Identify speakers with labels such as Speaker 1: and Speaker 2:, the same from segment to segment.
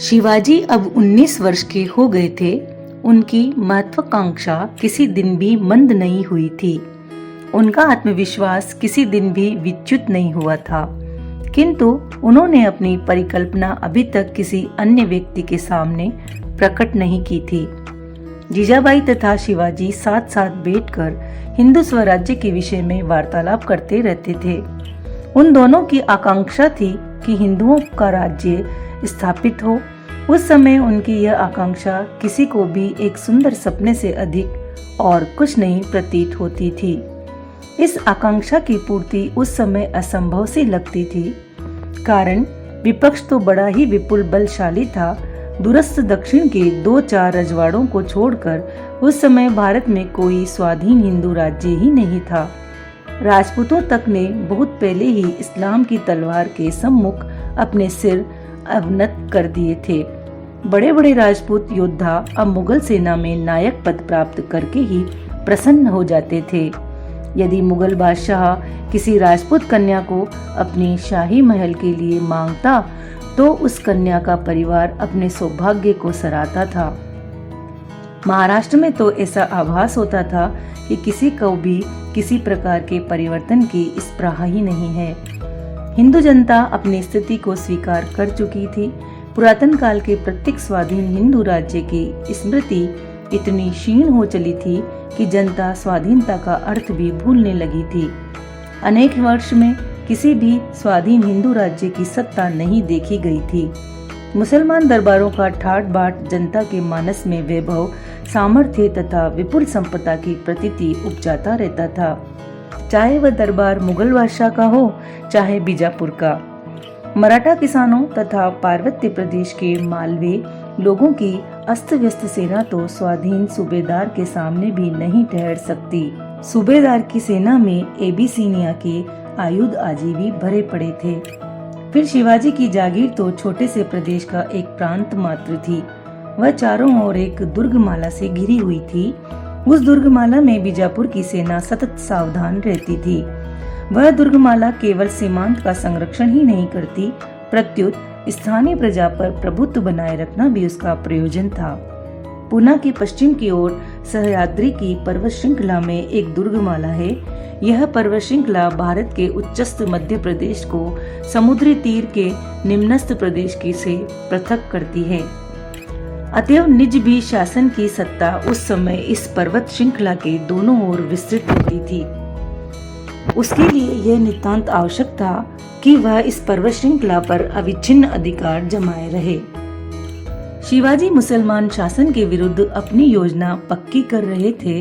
Speaker 1: शिवाजी अब 19 वर्ष के हो गए थे। उनकी महत्वाकांक्षा किसी दिन भी मंद नहीं हुई थी। उनका आत्मविश्वास किसी दिन भी विच्युत नहीं हुआ था। किंतु उन्होंने अपनी परिकल्पना अभी तक किसी अन्य व्यक्ति के सामने प्रकट नहीं की थी। जीजाबाई तथा शिवाजी साथ साथ बैठकर हिंदू स्वराज्य के विषय में वार्तालाप करते रहते थे। उन दोनों की आकांक्षा थी कि हिंदुओं का राज्य स्थापित हो। उस समय उनकी यह आकांक्षा किसी को भी एक सुंदर सपने से अधिक और कुछ नहीं प्रतीत होती थी। इस आकांक्षा की पूर्ति उस समय असंभव सी लगती थी, कारण विपक्ष तो बड़ा ही विपुल बलशाली था। दूरस्थ दक्षिण के 2-4 रजवाड़ों को छोड़कर उस समय भारत में कोई स्वाधीन हिंदू राज्य ही नहीं था। राजपूतों तक ने बहुत पहले ही इस्लाम की तलवार के सम्मुख अपने सिर अवनत कर दिए थे। बड़े बड़े राजपूत योद्धा अब मुगल सेना में नायक पद प्राप्त करके ही प्रसन्न हो जाते थे। यदि मुगल बादशाह किसी राजपूत कन्या को अपनी शाही महल के लिए मांगता तो उस कन्या का परिवार अपने सौभाग्य को सराहता था। महाराष्ट्र में तो ऐसा आभास होता था कि किसी को भी किसी प्रकार के परिवर्तन की स्पृहा ही नहीं है। हिंदू जनता अपनी स्थिति को स्वीकार कर चुकी थी। पुरातन काल के प्रत्येक स्वाधीन हिंदू राज्य की स्मृति इतनी क्षीण हो चली थी कि जनता स्वाधीनता का अर्थ भी भूलने लगी थी। अनेक वर्ष में किसी भी स्वाधीन हिंदू राज्य की सत्ता नहीं देखी गई थी। मुसलमान दरबारों का ठाट बाट जनता के मानस में वैभव, सामर्थ्य तथा विपुल संपदा की प्रतीति उपजाता रहता था, चाहे वह दरबार मुगल बादशाह का हो चाहे बीजापुर का। मराठा किसानों तथा पार्वत्य प्रदेश के मालवे लोगों की अस्त व्यस्त सेना तो स्वाधीन सूबेदार के सामने भी नहीं ठहर सकती। सूबेदार की सेना में एबीसीनिया के आयुध आजीवी भरे पड़े थे। फिर शिवाजी की जागीर तो छोटे से प्रदेश का एक प्रांत मात्र थी। वह चारों ओर एक दुर्गमाला से घिरी हुई थी। उस दुर्गमाला में बीजापुर की सेना सतत सावधान रहती थी। वह दुर्गमाला केवल सीमांत का संरक्षण ही नहीं करती, प्रत्युत स्थानीय प्रजा पर प्रभुत्व बनाए रखना भी उसका प्रयोजन था। पूना के पश्चिम की ओर सह्याद्री की पर्वत श्रृंखला में एक दुर्गमाला है। यह पर्वत श्रृंखला भारत के उच्चस्थ मध्य प्रदेश को समुद्री तीर के निम्नस्थ प्रदेश की से पृथक करती है। अतएव निज भी शासन की सत्ता उस समय इस पर्वत श्रृंखला के दोनों ओर विस्तृत होती थी। उसके लिए यह नितांत आवश्यक था कि वह इस पर्वत श्रृंखला पर अविच्छिन्न अधिकार जमाए रहे। शिवाजी मुसलमान शासन के विरुद्ध अपनी योजना पक्की कर रहे थे,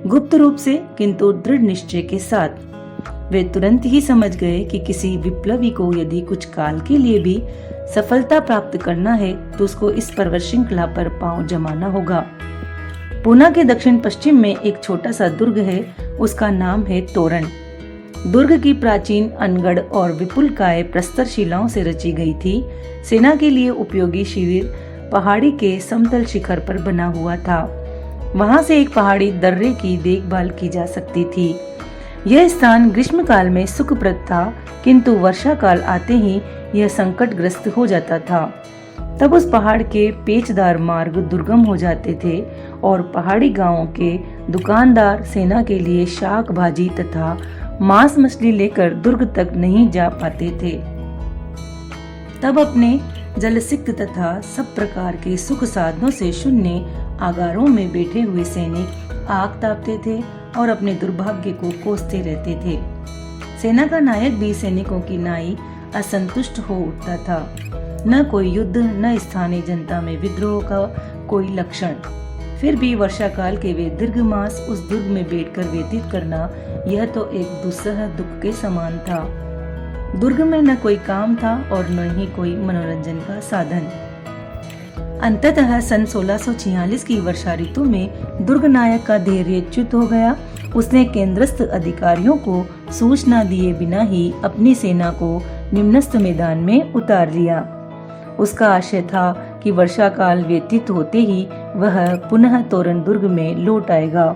Speaker 1: गुप्त रूप से किंतु दृढ़ निश्चय के साथ। वे तुरंत ही समझ गए कि किसी विप्लवी को यदि कुछ काल के लिए भी सफलता प्राप्त करना है तो उसको इस पर्वत श्रृंखला पर पांव जमाना होगा। पूना के दक्षिण पश्चिम में एक छोटा सा दुर्ग है, उसका नाम है तोरण। दुर्ग की प्राचीन अनगढ़ और विपुल काय प्रस्तर शिलाओं से रची गई थी। सेना के लिए उपयोगी शिविर पहाड़ी के समतल शिखर पर बना हुआ था। वहां से एक पहाड़ी दर्रे की देखभाल की जा सकती थी। यह स्थान ग्रीष्म काल में सुखप्रद था, किंतु वर्षा काल आते ही यह संकटग्रस्त हो जाता था। तब उस पहाड़ के पेचदार मार्ग दुर्गम हो जाते थे और पहाड़ी गांवों के दुकानदार सेना के लिए शाक भाजी तथा मांस मछली लेकर दुर्ग तक नहीं जा पाते थे। तब अपने जलसिक्त तथा सब प्रकार के सुख साधनों से शून्य आगारों में बैठे हुए सैनिक आग तापते थे और अपने दुर्भाग्य को कोसते रहते थे। सेना का नायक भी सैनिकों की नाई असंतुष्ट हो उठता था। न कोई युद्ध, न स्थानीय जनता में विद्रोह का कोई लक्षण। फिर भी वर्षा काल के वे दीर्घ मास उस दुर्ग में बैठकर व्यतीत करना, यह तो एक दुस्सह दुख के समान था। दुर्ग में न कोई काम था और न ही कोई मनोरंजन का साधन। अंततः सन 1646 की वर्षा ऋतु में दुर्ग नायक का धैर्य च्युत हो गया। उसने केंद्रस्थ अधिकारियों को सूचना दिए बिना ही अपनी सेना को निम्नस्थ मैदान में उतार लिया। उसका आशय था कि वर्षा काल व्यतीत होते ही वह पुनः तोरण दुर्ग में लौट आएगा।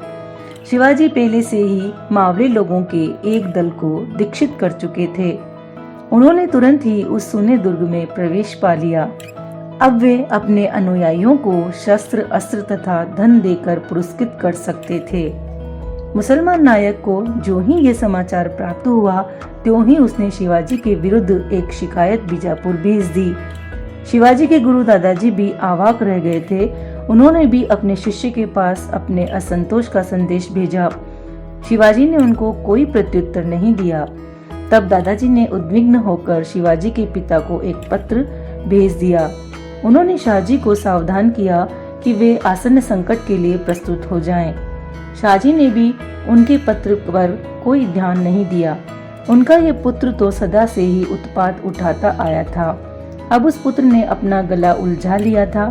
Speaker 1: शिवाजी पहले से ही मावले लोगों के एक दल को दीक्षित कर चुके थे। उन्होंने तुरंत ही उस सुने दुर्ग में प्रवेश पा लिया। अब वे अपने अनुयायियों को शस्त्र, अस्त्र तथा धन देकर पुरस्कृत कर सकते थे। मुसलमान नायक को जो ही ये समाचार प्राप्त हुआ, त्यों ही उसने शिवाजी के विरुद्ध एक शिकायत बीजापुर भेज दी। शिवाजी के गुरु दादाजी भी अवाक रह गए थे। उन्होंने भी अपने शिष्य के पास अपने असंतोष का संदेश भेजा। शिवाजी ने उनको कोई प्रत्युत्तर नहीं दिया। तब दादाजी ने उद्विग्न होकर शिवाजी के पिता को एक पत्र भेज दिया। उन्होंने शाहजी को सावधान किया कि वे आसन्न संकट के लिए प्रस्तुत हो जाएं। शाहजी ने भी उनके पत्र पर कोई ध्यान नहीं दिया। उनका ये पुत्र तो सदा से ही उत्पात उठाता आया था। अब उस पुत्र ने अपना गला उलझा लिया था।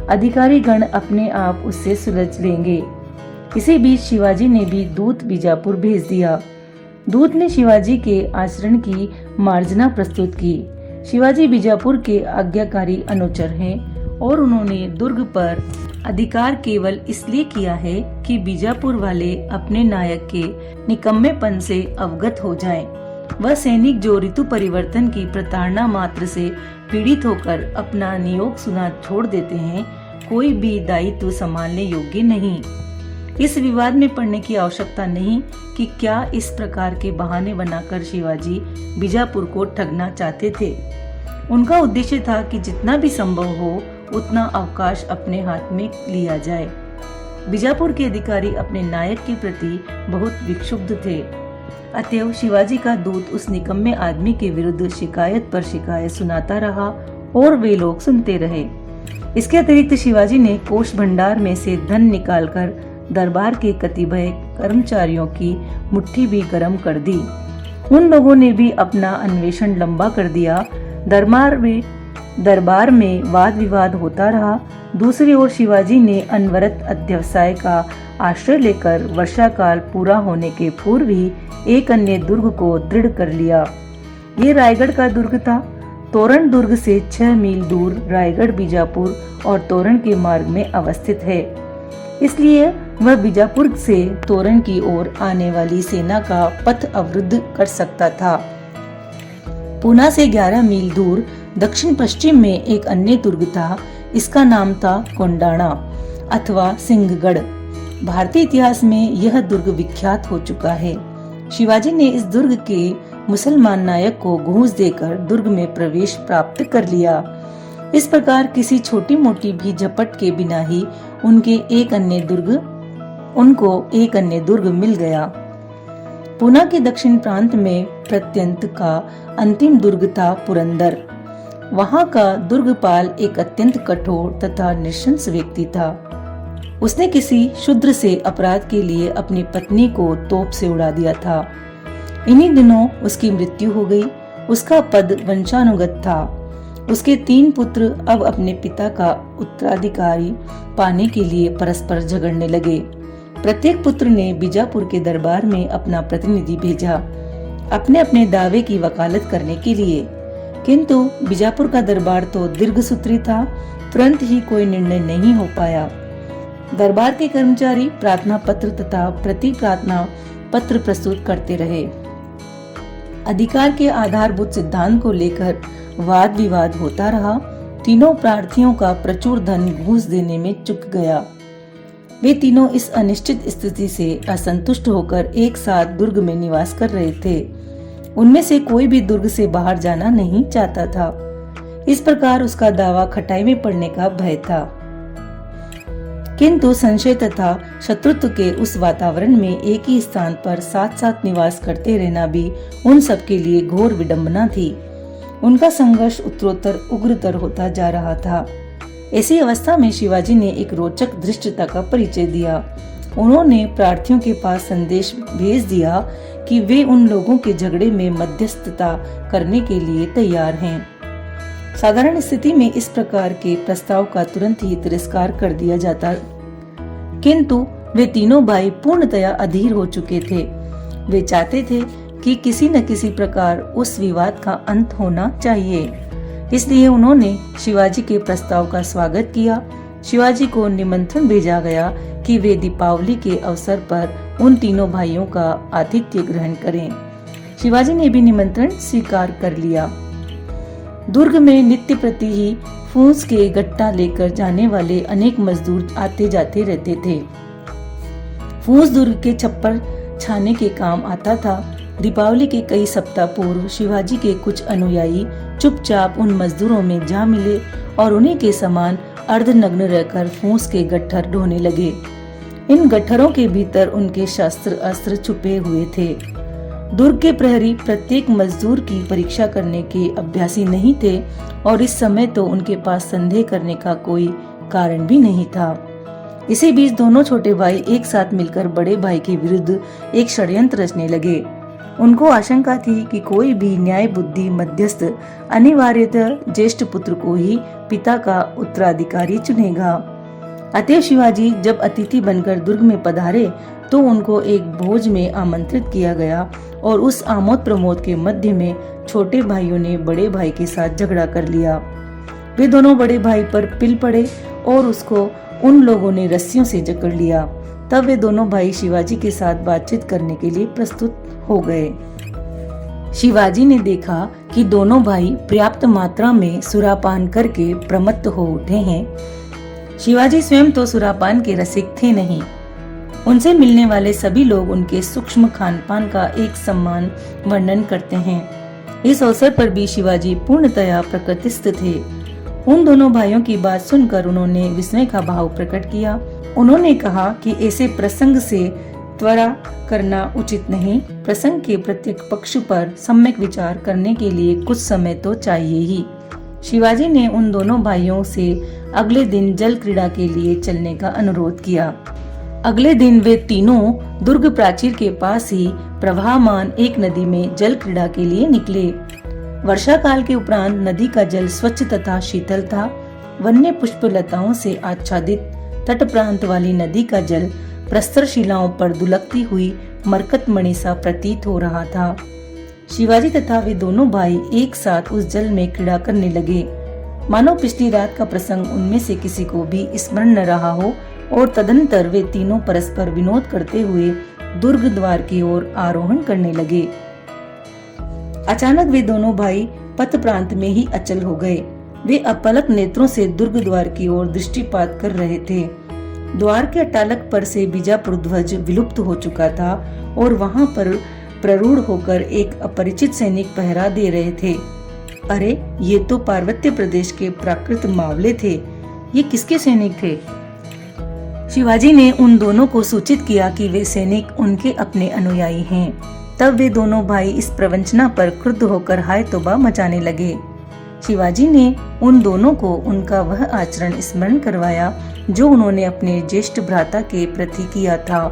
Speaker 1: अधिकारी गण अपने आप उससे सुलझ लेंगे। इसी बीच शिवाजी ने भी दूत बीजापुर भेज दिया। दूत ने शिवाजी के आचरण की मार्जना प्रस्तुत की। शिवाजी बीजापुर के आज्ञाकारी अनुचर हैं और उन्होंने दुर्ग पर अधिकार केवल इसलिए किया है कि बीजापुर वाले अपने नायक के निकम्मेपन से अवगत हो जाएं। वह सैनिक जो ऋतु परिवर्तन की प्रताड़ना मात्र से पीड़ित होकर अपना नियोग सुना छोड़ देते हैं, कोई भी दायित्व संभालने योग्य नहीं। इस विवाद में पड़ने की आवश्यकता नहीं कि क्या इस प्रकार के बहाने बनाकर शिवाजी बीजापुर को ठगना चाहते थे। उनका उद्देश्य था कि जितना भी संभव हो उतना अवकाश अपने हाथ में लिया जाए। बीजापुर के अधिकारी अपने नायक के प्रति बहुत विक्षुब्ध थे। अतएव शिवाजी का दूत उस निकम्मे आदमी के विरुद्ध शिकायत पर शिकायत सुनाता रहा और वे लोग सुनते रहे। इसके अतिरिक्त शिवाजी ने कोष भंडार में से धन निकालकर दरबार के कतिपय कर्मचारियों की मुट्ठी भी गर्म कर दी। उन लोगों ने भी अपना अन्वेषण लंबा कर दिया। दरबार में वाद विवाद होता रहा। दूसरी ओर शिवाजी ने अनवरत अध्यवसाय का आश्रय लेकर वर्षा काल पूरा होने के पूर्व ही एक अन्य दुर्ग को दृढ़ कर लिया। ये रायगढ़ का दुर्ग था। तोरण दुर्ग से 6 मील दूर रायगढ़ बीजापुर और तोरण के मार्ग में अवस्थित है। इसलिए वह बीजापुर से तोरण की ओर आने वाली सेना का पथ अवरुद्ध कर सकता था। पूना से 11 मील दूर दक्षिण पश्चिम में एक अन्य दुर्ग था। इसका नाम था कोंडाणा अथवा सिंहगढ़। भारतीय इतिहास में यह दुर्ग विख्यात हो चुका है। शिवाजी ने इस दुर्ग के मुसलमान नायक को घूस देकर दुर्ग में प्रवेश प्राप्त कर लिया। इस प्रकार किसी छोटी मोटी भी झपट के बिना ही उनको एक अन्य दुर्ग मिल गया। पूना के दक्षिण प्रांत में प्रत्यंत का अंतिम दुर्ग था पुरंदर। वहां का दुर्गपाल एक अत्यंत कठोर तथा नृशंस व्यक्ति था। उसने किसी शूद्र से अपराध के लिए अपनी पत्नी को तोप से उड़ा दिया था। इन्हीं दिनों उसकी मृत्यु हो गई। उसका पद वंशानुगत था। उसके 3 पुत्र अब अपने पिता का उत्तराधिकारी पाने के लिए परस्पर झगड़ने लगे। प्रत्येक पुत्र ने बीजापुर के दरबार में अपना प्रतिनिधि भेजा अपने अपने दावे की वकालत करने के लिए, किंतु बीजापुर का दरबार तो दीर्घसूत्री था। तुरंत ही कोई निर्णय नहीं हो पाया। दरबार के कर्मचारी प्रार्थना पत्र तथा प्रति प्रार्थना पत्र प्रस्तुत करते रहे। अधिकार के आधारभूत सिद्धांत को लेकर वाद विवाद होता रहा। तीनों प्रार्थियों का प्रचुर धन घूस देने में चूक गया। वे तीनों इस अनिश्चित स्थिति से असंतुष्ट होकर एक साथ दुर्ग में निवास कर रहे थे। उनमें से कोई भी दुर्ग से बाहर जाना नहीं चाहता था। इस प्रकार उसका दावा खटाई में पड़ने का भय था। किंतु संशय तथा शत्रुत्व के उस वातावरण में एक ही स्थान पर साथ साथ निवास करते रहना भी उन सबके लिए घोर विडंबना थी। उनका संघर्ष उत्तरोत्तर उग्रतर होता जा रहा था। ऐसी अवस्था में शिवाजी ने एक रोचक धृष्टता का परिचय दिया। उन्होंने प्रार्थियों के पास संदेश भेज दिया कि वे उन लोगों के झगड़े में मध्यस्थता करने के लिए तैयार हैं। साधारण स्थिति में इस प्रकार के प्रस्ताव का तुरंत ही तिरस्कार कर दिया जाता, किंतु वे तीनों भाई पूर्णतया अधीर हो चुके थे। वे चाहते थे कि किसी न किसी प्रकार उस विवाद का अंत होना चाहिए। इसलिए उन्होंने शिवाजी के प्रस्ताव का स्वागत किया। शिवाजी को निमंत्रण भेजा गया कि वे दीपावली के अवसर पर उन तीनों भाइयों का आतिथ्य ग्रहण करें। शिवाजी ने भी निमंत्रण स्वीकार कर लिया। दुर्ग में नित्य प्रति ही फूस के गट्टा लेकर जाने वाले अनेक मजदूर आते जाते रहते थे। फूस दुर्ग के छप्पर छाने के काम आता था। दीपावली के कई सप्ताह पूर्व शिवाजी के कुछ अनुयायी चुपचाप उन मजदूरों में जा मिले और उन्हीं के समान अर्धनग्न रहकर फूस के गट्ठर ढोने लगे। इन गट्ठरों के भीतर उनके शस्त्र अस्त्र छुपे हुए थे। दुर्ग के प्रहरी प्रत्येक मजदूर की परीक्षा करने के अभ्यासी नहीं थे और इस समय तो उनके पास संदेह करने का कोई कारण भी नहीं था। इसी बीच दोनों छोटे भाई एक साथ मिलकर बड़े भाई के विरुद्ध एक षड्यंत्र रचने लगे। उनको आशंका थी कि कोई भी न्याय बुद्धि मध्यस्थ अनिवार्यतः ज्येष्ठ पुत्र को ही पिता का उत्तराधिकारी चुनेगा। अतः शिवाजी जब अतिथि बनकर दुर्ग में पधारे तो उनको एक भोज में आमंत्रित किया गया और उस आमोद प्रमोद के मध्य में छोटे भाइयों ने बड़े भाई के साथ झगड़ा कर लिया। वे दोनों बड़े भाई पर पिल पड़े और उसको उन लोगों ने रस्सियों से जकड़ लिया। तब वे दोनों भाई शिवाजी के साथ बातचीत करने के लिए प्रस्तुत हो गए। शिवाजी ने देखा कि दोनों भाई पर्याप्त मात्रा में सुरापान करके प्रमत्त हो उठे हैं। शिवाजी स्वयं तो सुरापान के रसिक थे नहीं। उनसे मिलने वाले सभी लोग उनके सूक्ष्म खानपान का एक समान वर्णन करते हैं। इस अवसर पर भी शिवाजी पूर्णतया प्रकृतिस्थ थे। उन दोनों भाइयों की बात सुनकर उन्होंने विस्मय का भाव प्रकट किया। उन्होंने कहा कि ऐसे प्रसंग से त्वरा करना उचित नहीं। प्रसंग के प्रत्येक पक्ष पर सम्यक विचार करने के लिए कुछ समय तो चाहिए ही। शिवाजी ने उन दोनों भाइयों से अगले दिन जल क्रीड़ा के लिए चलने का अनुरोध किया। अगले दिन वे तीनों दुर्ग प्राचीर के पास ही प्रवाहमान एक नदी में जल क्रीड़ा के लिए निकले। वर्षा काल के उपरांत नदी का जल स्वच्छ तथा शीतल था। वन्य पुष्प लताओं से आच्छादित तट प्रांत वाली नदी का जल प्रस्तर शिलाओं पर दुलकती हुई मरकत मणि सा प्रतीत हो रहा था। शिवाजी तथा वे दोनों भाई एक साथ उस जल में क्रीड़ा करने लगे, मानो पिछली रात का प्रसंग उनमें से किसी को भी स्मरण न रहा हो। और तदनंतर वे तीनों परस्पर विनोद करते हुए दुर्ग द्वार की ओर आरोहण करने लगे। अचानक वे दोनों भाई पथ प्रांत में ही अचल हो गए। वे अपलक नेत्रों से दुर्ग द्वार की ओर दृष्टिपात कर रहे थे। द्वार के अटालक पर से बीजापुर ध्वज विलुप्त हो चुका था और वहां पर प्ररूढ़ होकर एक अपरिचित सैनिक पहरा दे रहे थे। अरे, ये तो पार्वत्य प्रदेश के प्राकृत मावले थे। ये किसके सैनिक थे? शिवाजी ने उन दोनों को सूचित किया कि वे सैनिक उनके अपने अनुयायी हैं। तब वे दोनों भाई इस प्रवंचना पर क्रुद्ध होकर हाय तौबा मचाने लगे। शिवाजी ने उन दोनों को उनका वह आचरण स्मरण करवाया जो उन्होंने अपने ज्येष्ठ भ्राता के प्रति किया था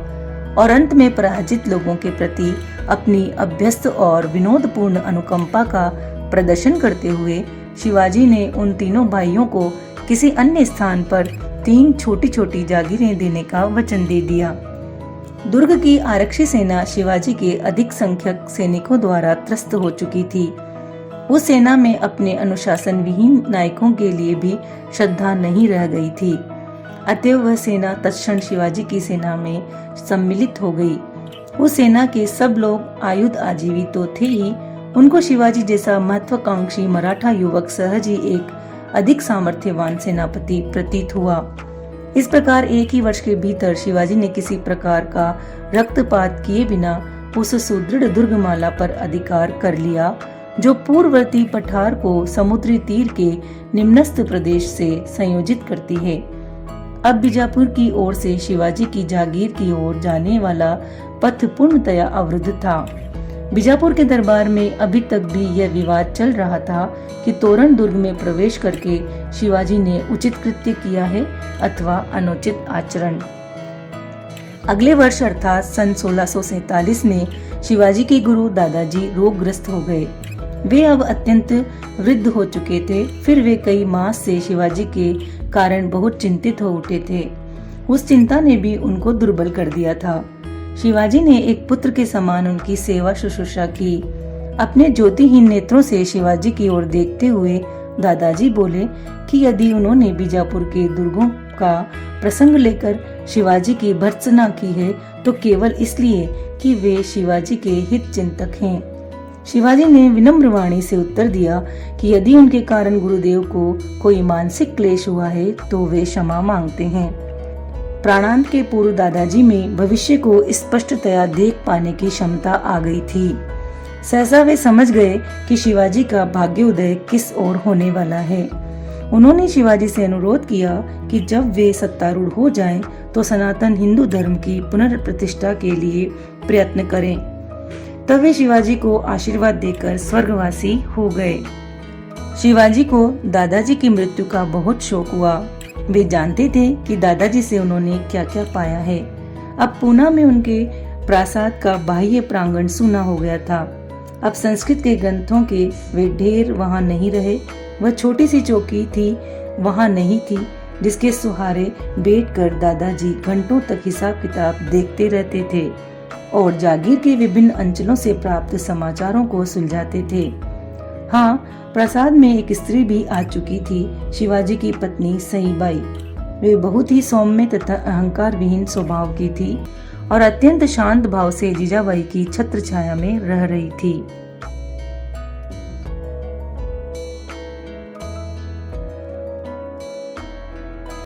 Speaker 1: और अंत में पराजित लोगों के प्रति अपनी अभ्यस्त और विनोदपूर्ण अनुकंपा का प्रदर्शन करते हुए शिवाजी ने उन तीनों भाइयों को किसी अन्य स्थान पर 3 छोटी छोटी जागीरें देने का वचन दे दिया। दुर्ग की आरक्षी सेना शिवाजी के अधिक संख्यक सैनिकों द्वारा त्रस्त हो चुकी थी। उस सेना में अपने अनुशासन विहीन नायकों के लिए भी श्रद्धा नहीं रह गई थी। अतएव वह सेना तत्क्षण शिवाजी की सेना में सम्मिलित हो गई। उस सेना के सब लोग आयुध आजीवी तो थे ही, उनको शिवाजी जैसा महत्वाकांक्षी मराठा युवक सहज ही एक अधिक सामर्थ्यवान सेनापति प्रतीत हुआ। इस प्रकार एक ही वर्ष के भीतर शिवाजी ने किसी प्रकार का रक्तपात किए बिना उस सुदृढ़ दुर्गमाला पर अधिकार कर लिया जो पूर्ववर्ती पठार को समुद्री तीर के निम्नस्थ प्रदेश से संयोजित करती है। अब बीजापुर की ओर से शिवाजी की जागीर की ओर जाने वाला पथ पूर्णतया अवरुद्ध था। बीजापुर के दरबार में अभी तक भी यह विवाद चल रहा था कि तोरण दुर्ग में प्रवेश करके शिवाजी ने उचित कृत्य किया है अथवा अनुचित आचरण। अगले वर्ष अर्थात सन 1647 में शिवाजी के गुरु दादाजी रोगग्रस्त हो गए। वे अब अत्यंत वृद्ध हो चुके थे। फिर वे कई मास से शिवाजी के कारण बहुत चिंतित हो उठे थे। उस चिंता ने भी उनको दुर्बल कर दिया था। शिवाजी ने एक पुत्र के समान उनकी सेवा शुश्रूषा की। अपने ज्योतिहीन नेत्रों से शिवाजी की ओर देखते हुए दादाजी बोले कि यदि उन्होंने बीजापुर के दुर्गों का प्रसंग लेकर शिवाजी की भर्त्सना की है तो केवल इसलिए कि वे शिवाजी के हित चिंतक हैं। शिवाजी ने विनम्र वाणी से उत्तर दिया कि यदि उनके कारण गुरुदेव को कोई मानसिक क्लेश हुआ है तो वे क्षमा मांगते हैं। प्राणांत के पूर्व दादाजी में भविष्य को स्पष्टतया देख पाने की क्षमता आ गई थी। सहसा वे समझ गए कि शिवाजी का भाग्योदय किस ओर होने वाला है। उन्होंने शिवाजी से अनुरोध किया कि जब वे सत्तारूढ़ हो जाएं, तो सनातन हिंदू धर्म की पुनर्प्रतिष्ठा के लिए प्रयत्न करें। तब वे शिवाजी को आशीर्वाद देकर स्वर्गवासी हो गए। शिवाजी को दादाजी की मृत्यु का बहुत शोक हुआ। वे जानते थे कि दादाजी से उन्होंने क्या क्या पाया है। अब पूना में उनके प्रासाद का बाह्य प्रांगण सूना हो गया था। अब संस्कृत के ग्रंथों के वे ढेर वहां नहीं रहे। वह छोटी सी चौकी थी वहां नहीं थी, जिसके सहारे बैठकर दादाजी घंटों तक हिसाब किताब देखते रहते थे और जागीर के विभिन्न अंचलों से प्राप्त समाचारों को सुलझाते थे। हाँ, प्रासाद में एक स्त्री भी आ चुकी थी, शिवाजी की पत्नी सईबाई। वे बहुत ही सौम्य तथा अहंकार विहीन स्वभाव की थी और अत्यंत शांत भाव से जीजाबाई की छत्र छाया में रह रही थी।